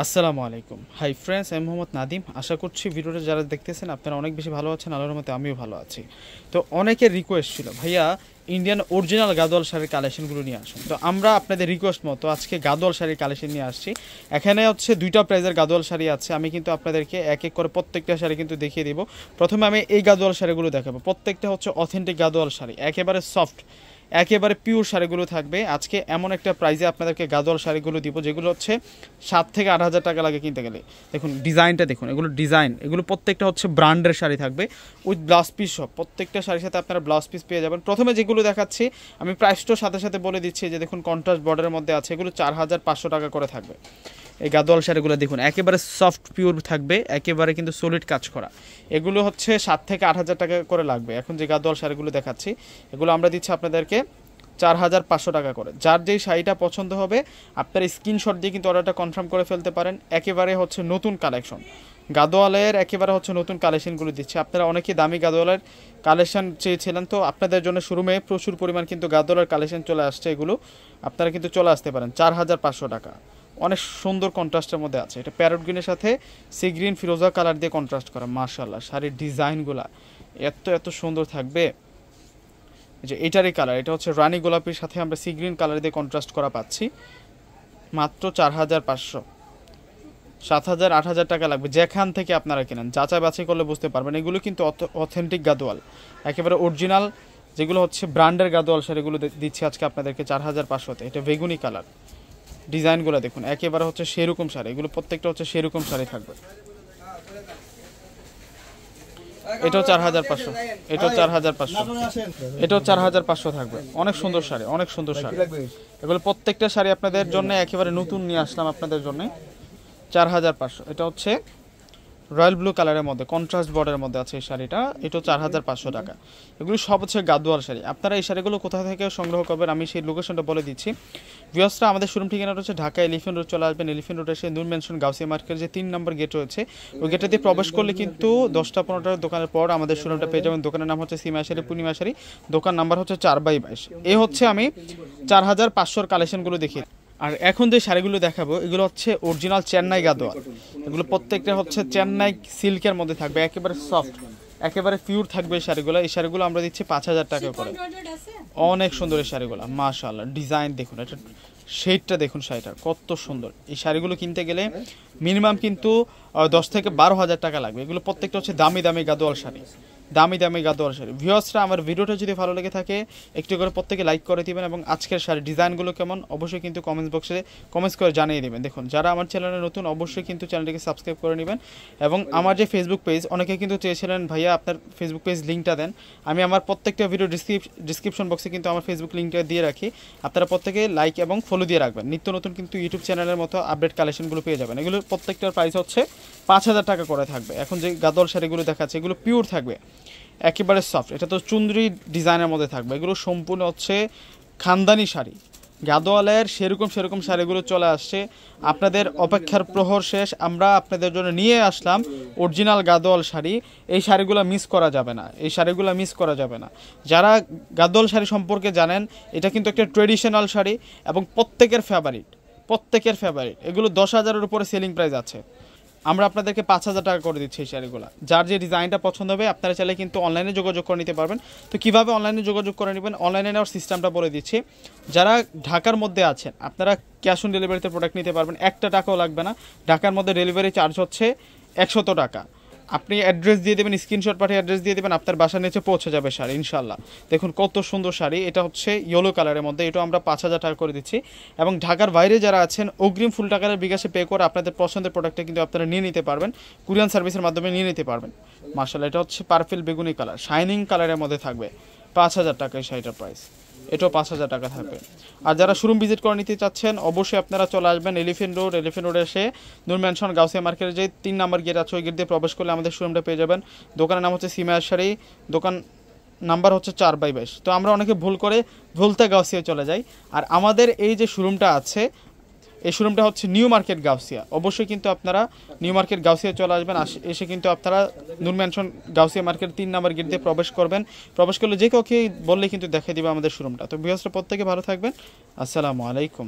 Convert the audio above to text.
আসসালামু আলাইকুম। Hi friends, আমি মোহাম্মদ নাদিম। আশা করছি ভিডিওটা যারা দেখতেছেন আপনারা অনেক বেশি ভালো আছেন। আল্লাহর রহমতে আমিও ভালো আছি। তো অনেকের রিকোয়েস্ট ছিল, ভাইয়া ইন্ডিয়ান অরিজিনাল গাদোয়াল শাড়ির কালেকশনগুলো নিয়ে আসুন। তো আমরা আপনাদের রিকোয়েস্ট মতো আজকে গাদোয়াল শাড়ির কালেকশন নিয়ে আসছি। এখানে হচ্ছে দুইটা প্রাইজের গাদোয়াল শাড়ি আছে। আমি কিন্তু আপনাদেরকে এক এক করে প্রত্যেকটা শাড়ি কিন্তু দেখিয়ে দিব। প্রথমে আমি এই গাদোয়াল শাড়িগুলো দেখাবো। প্রত্যেকটা হচ্ছে অথেন্টিক গাদোয়াল শাড়ি, একেবারে সফট, একেবারে পিওর শাড়িগুলো থাকবে। আজকে এমন একটা প্রাইজে আপনাদেরকে গাদোয়াল শাড়িগুলো দিব যেগুলো হচ্ছে 7 থেকে 8 হাজার টাকা লাগে কিনতে গেলে। দেখুন ডিজাইনটা দেখুন, এগুলো ডিজাইন, এগুলো প্রত্যেকটা হচ্ছে ব্র্যান্ডের শাড়ি থাকবে উইথ ব্লাউজ পিস সব। প্রত্যেকটা শাড়ির সাথে আপনারা ব্লাউজ পিস পেয়ে যাবেন। প্রথমে যেগুলো দেখাচ্ছি আমি প্রাইসটার সাথে সাথে বলে দিচ্ছি যে দেখুন কন্ট্রাস্ট বর্ডারের মধ্যে আছে, এগুলো 4500 টাকা করে থাকবে। এই গাদোয়াল শাড়িগুলো দেখুন একেবারে সফট পিওর থাকবে, একেবারে কিন্তু সলিড কাজ করা। এগুলো হচ্ছে 7 থেকে 8 হাজার টাকা করে লাগবে। এখন যে গাদোয়াল শাড়িগুলো দেখাচ্ছি এগুলো আমরা দিচ্ছি আপনাদেরকে 4500 টাকা করে। যার যেই শাড়িটা পছন্দ হবে আপনার স্ক্রিনশট দিয়ে কিন্তু অর্ডারটা কনফার্ম করে ফেলতে পারেন। একেবারে হচ্ছে নতুন কালেকশন গাদোয়ালের, একেবারে হচ্ছে নতুন কালেকশনগুলো দিচ্ছে। আপনারা অনেকেই দামি গাদোয়ালের কালেকশন চেয়েছিলেন, তো আপনাদের জন্য শোরুমে প্রচুর পরিমাণ কিন্তু গাদোয়ালের কালেকশন চলে আসছে। এগুলো আপনারা কিন্তু চলে আসতে পারেন। 4500 টাকা, অনেক সুন্দর কন্ট্রাস্টের মধ্যে আছে। এটা প্যারট গ্রিনের সাথে সি গ্রিন ফিরোজা কালার দিয়ে কন্ট্রাস্ট করা। মাশাআল্লাহ, শাড়ির ডিজাইনগুলো এত সুন্দর থাকবে। যে এটারই কালার, এটা হচ্ছে রানী গোলাপির সাথে আমরা সি গ্রিন কালার দিয়ে কন্ট্রাস্ট করা পাচ্ছি। মাত্র 4500, 7000 8000 টাকা লাগবে যেখান থেকে আপনারা কেনেন। যাচাই বাছাই করলে বুঝতে পারবেন এগুলো কিন্তু অথেন্টিক গাদোয়াল, একেবারে অরিজিনাল যেগুলো হচ্ছে ব্র্যান্ডের গাদোয়াল শাড়িগুলো দিচ্ছি আজকে আপনাদেরকে 4500-তে। এটা বেগুনি কালার, ডিজাইনগুলো দেখুন একেবারে হচ্ছে সেরকম শাড়ি। এগুলো প্রত্যেকটা হচ্ছে সেরকম শাড়ি থাকবে। এটাও 4500, এটাও 4500, এটাও 4500 থাকবে। অনেক সুন্দর শাড়ি, অনেক সুন্দর শাড়ি। এগুলো প্রত্যেকটা শাড়ি আপনাদের জন্য একেবারে নতুন নিয়ে আসলাম আপনাদের জন্য। 4500, এটা হচ্ছে রয়্যাল ব্লু কালারের মধ্যে কন্ট্রাস্ট বর্ডারের মধ্যে আছে এই শাড়িটা। এটাও 4500 টাকা। এগুলো সব হচ্ছে গাদোয়াল শাড়ি। আপনারা এই শাড়িগুলো কোথা থেকে সংগ্রহ করবেন আমি সেই লোকেশনটা বলে দিচ্ছি। ভিউয়ার্সরা, আমাদের শোরুম ঠিকানাটা হচ্ছে ঢাকা এলিফেন্ট রোড। চলে আসবেন এলিফেন্ট রোড এসে নূর মেনশন গাউসিয়া মার্কেটের যে 3 নম্বর গেট রয়েছে ওই গেটে দিয়ে প্রবেশ করলে কিন্তু 10টা-15টার দোকানের পর আমাদের শোরুমটা পেয়ে যাবেন। দোকানের নাম হচ্ছে সীমা শাড়ি, পূর্ণিমা শাড়ি, দোকান নাম্বার হচ্ছে 4/22। এ হচ্ছে আমি 4500-র কালেকশনগুলো দেখি। আর এখন যে শাড়িগুলো দেখাবো এগুলো হচ্ছে অরিজিনাল চেন্নাই গাদোয়াল। এগুলো প্রত্যেকটা হচ্ছে চেন্নাই সিল্কের মধ্যে থাকবে, একেবারে সফট, একেবারে পিওর থাকবে এই শাড়িগুলো। এই শাড়িগুলো আমরা দিচ্ছি 5000 টাকা করে। অনেক সুন্দর এই শাড়িগুলো, মাশাআল্লাহ। ডিজাইন দেখুন, এটা শেডটা দেখুন, শাড়িটার কত সুন্দর। এই শাড়িগুলো কিনতে গেলে মিনিমাম কিন্তু 10 থেকে 12 হাজার টাকা লাগবে। এগুলো প্রত্যেকটা হচ্ছে দামি দামি গাদোয়াল শাড়ি, দামি দামি গাদোয়াল শাড়ি। ভিউয়ার্সরা, আমার ভিডিওটা যদি ভালো লেগে থাকে একটু করে প্রত্যেকে লাইক করে দিবেন এবং আজকের শাড়ির ডিজাইনগুলো কেমন অবশ্যই কিন্তু কমেন্টস বক্সে কমেন্টস করে জানিয়ে দেবেন। দেখুন, যারা আমার চ্যানেলে নতুন অবশ্যই কিন্তু চ্যানেলটিকে সাবস্ক্রাইব করে নেবেন। এবং আমার যে ফেসবুক পেজ, অনেকে কিন্তু চেয়েছিলেন ভাইয়া আপনার ফেসবুক পেজ লিঙ্কটা দেন। আমি আমার প্রত্যেকটা ভিডিও ডিসক্রিপশন বক্সে কিন্তু আমার ফেসবুক লিঙ্কটা দিয়ে রাখি। আপনারা প্রত্যেকে লাইক এবং ফলো দিয়ে রাখবেন। নিত্য নতুন কিন্তু ইউটিউব চ্যানেলের মতো আপডেট কালেকশনগুলো পেয়ে যাবেন। এগুলোর প্রত্যেকটার প্রাইস হচ্ছে 5000 টাকা করে থাকবে। এখন যে গাদোয়াল শাড়িগুলো দেখাচ্ছে এগুলো পিওর থাকবে, একেবারে সফট। এটা তো চুন্দ্রি ডিজাইনের মধ্যে থাকবে। এগুলো সম্পূর্ণ হচ্ছে খানদানি শাড়ি গাদোয়ালের, সেরকম শাড়িগুলো চলে আসছে। আপনাদের অপেক্ষার প্রহর শেষ। আমরা আপনাদের জন্য নিয়ে আসলাম অরিজিনাল গাদোয়াল শাড়ি। এই শাড়িগুলো মিস করা যাবে না, এই শাড়িগুলো মিস করা যাবে না। যারা গাদোয়াল শাড়ি সম্পর্কে জানেন, এটা কিন্তু একটা ট্রেডিশনাল শাড়ি এবং প্রত্যেকের ফেভারিট, প্রত্যেকের ফেভারিট। এগুলো 10,000-এর উপরে সেলিং প্রাইস আছে। আমরা আপনাদেরকে 5000 টাকা করে দিচ্ছি এই শাড়িগুলো। যার যে ডিজাইনটা পছন্দ হবে আপনারা চাইলে কিন্তু অনলাইনে যোগাযোগ করে নিতে পারবেন। তো কীভাবে অনলাইনে যোগাযোগ করে নেবেন, অনলাইনে নেওয়ার সিস্টেমটা বলে দিচ্ছি। যারা ঢাকার মধ্যে আছেন আপনারা ক্যাশ অন ডেলিভারিতে প্রোডাক্ট নিতে পারবেন, 1 টাকাও লাগবে না। ঢাকার মধ্যে ডেলিভারি চার্জ হচ্ছে 100 টাকা। আপনি অ্যাড্রেস দিয়ে দেবেন, স্ক্রিনশট পাঠিয়ে অ্যাড্রেস দিয়ে দেবেন, আপনার বাসার নিচে পৌঁছে যাবে শাড়ি ইনশাল্লাহ। দেখুন কত সুন্দর শাড়ি। এটা হচ্ছে ইয়েলো কালারের মধ্যে, এটা আমরা 5000 টাকা করে দিচ্ছি। এবং ঢাকার বাইরে যারা আছেন অগ্রিম ফুল টাকার বিকাশে পে করে আপনাদের পছন্দের প্রোডাক্টটা কিন্তু আপনারা নিয়ে নিতে পারবেন, কুরিয়ান সার্ভিসের মাধ্যমে নিয়ে নিতে পারবেন। মাশাআল্লাহ, এটা হচ্ছে পার্পল বেগুনি কালার, শাইনিং কালারের মধ্যে থাকবে। 5000 টাকা এই শাড়িটার প্রাইস, এটাও 5000 টাকা থাকবে। আর যারা শোরুম ভিজিট করে নিতে চাচ্ছেন অবশ্যই আপনারা চলে আসবেন এলিফেন্ট রোড এসে নূর মেনশন গাউসিয়া মার্কেটের যে 3 নম্বর গেট আছে ওই গেট দিয়ে প্রবেশ করলে আমাদের শোরুমটা পেয়ে যাবেন। দোকানের নাম হচ্ছে সীমা শাড়ি, দোকান নাম্বার হচ্ছে 4/22। তো আমরা অনেকে ভুল করে ভুলতে গাউসিয়া চলে যাই। আর আমাদের এই যে শোরুমটা আছে এই শোরুমটা হচ্ছে নিউ মার্কেট গাউসিয়া। অবশ্যই কিন্তু আপনারা নিউ মার্কেট গাউসিয়া চলে আসবেন। এসে কিন্তু আপনারা নূর মেনশন গাউসিয়া মার্কেট 3 নম্বর গেট দিয়ে প্রবেশ করবেন। প্রবেশ করলে যে কাউকে বললে কিন্তু দেখাই দিবে আমাদের শোরুমটা। তো ভিউয়ার্সরা প্রত্যেকে ভালো থাকবেন। আসসালামু আলাইকুম।